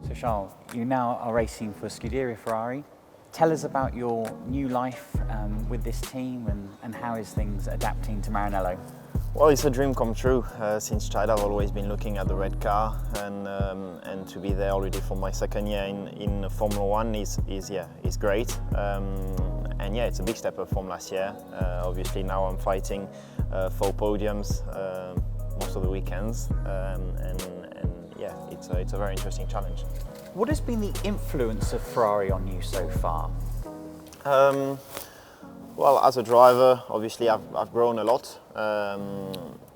So Charles, you now are racing for Scuderia Ferrari. Tell us about your new life with this team and how is things adapting to Maranello? Well, it's a dream come true. Since child I've always been looking at the red car, and to be there already for my second year in Formula 1 is great. And yeah, it's a big step up from last year. Obviously now I'm fighting for podiums most of the weekends, and yeah, it's a very interesting challenge. What has been the influence of Ferrari on you so far? Well, as a driver, obviously I've grown a lot.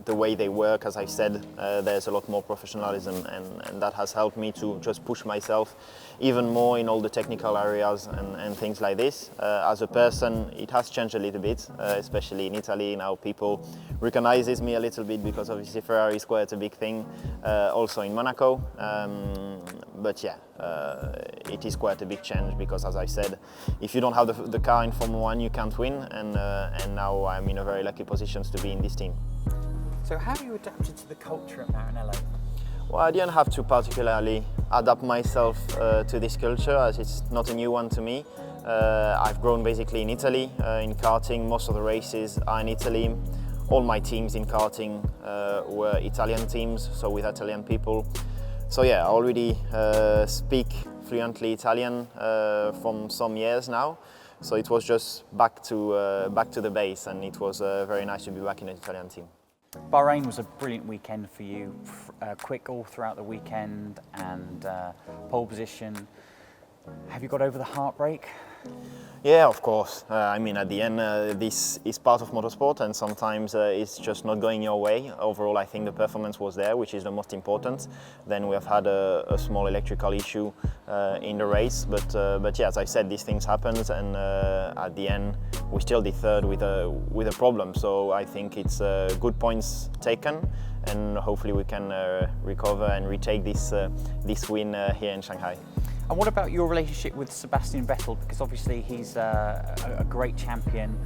The way they work, as I said, there's a lot more professionalism, and that has helped me to just push myself even more in all the technical areas and things like this. As a person, it has changed a little bit, especially in Italy. Now people recognizes me a little bit because obviously Ferrari is quite a big thing, also in Monaco. But yeah, it is quite a big change because, as I said, if you don't have the car in Formula 1, you can't win, and now I'm in a very lucky position to be in this team. So how have you adapted to the culture at Maranello? Well, I didn't have to particularly adapt myself to this culture, as it's not a new one to me. I've grown basically in Italy, in karting. Most of the races are in Italy. All my teams in karting were Italian teams, so with Italian people. So yeah, I already speak fluently Italian from some years now. So it was just back to the base, and it was very nice to be back in an Italian team. Bahrain was a brilliant weekend for you, quick all throughout the weekend and pole position. Have you got over the heartbreak? Yeah, of course. I mean, at the end, this is part of motorsport, and sometimes it's just not going your way. Overall, I think the performance was there, which is the most important. Then we have had a small electrical issue in the race, but yeah, as I said, these things happen, and at the end, we still did third with a problem. So I think it's good points taken, and hopefully we can recover and retake this win here in Shanghai. And what about your relationship with Sebastian Vettel? Because obviously he's a great champion,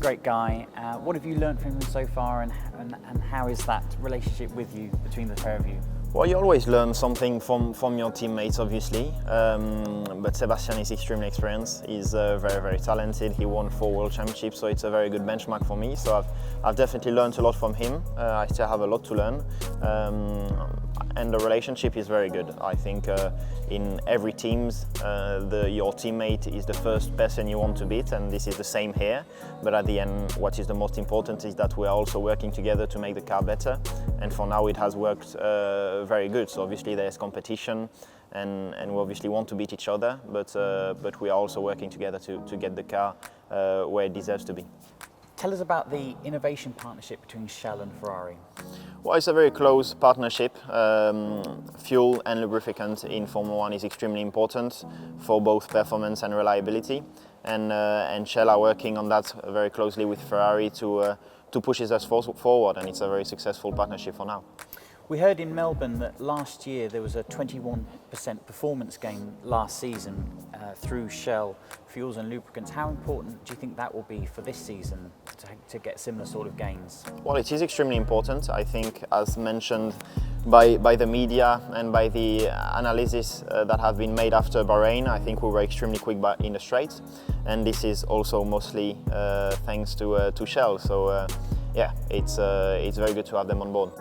great guy. What have you learned from him so far, and how is that relationship with you, between the pair of you? Well, you always learn something from your teammates, obviously, but Sebastian is extremely experienced. He's very, very talented. He won 4 World Championships, so it's a very good benchmark for me. So I've definitely learned a lot from him. I still have a lot to learn. And the relationship is very good. I think in every team, your teammate is the first person you want to beat, and this is the same here. But at the end, what is the most important is that we are also working together to make the car better. And for now, it has worked very good. So obviously there's competition, and we obviously want to beat each other, but we are also working together to get the car where it deserves to be. Tell us about the innovation partnership between Shell and Ferrari. Well, it's a very close partnership. Fuel and lubricant in Formula 1 is extremely important for both performance and reliability, and Shell are working on that very closely with Ferrari to push us forward, and it's a very successful partnership for now. We heard in Melbourne that last year there was a 21% performance gain last season through Shell fuels and lubricants. How important do you think that will be for this season to get similar sort of gains? Well, it is extremely important. I think, as mentioned by the media and by the analysis that have been made after Bahrain, I think we were extremely quick in the straight, and this is also mostly thanks to Shell. So yeah, it's very good to have them on board.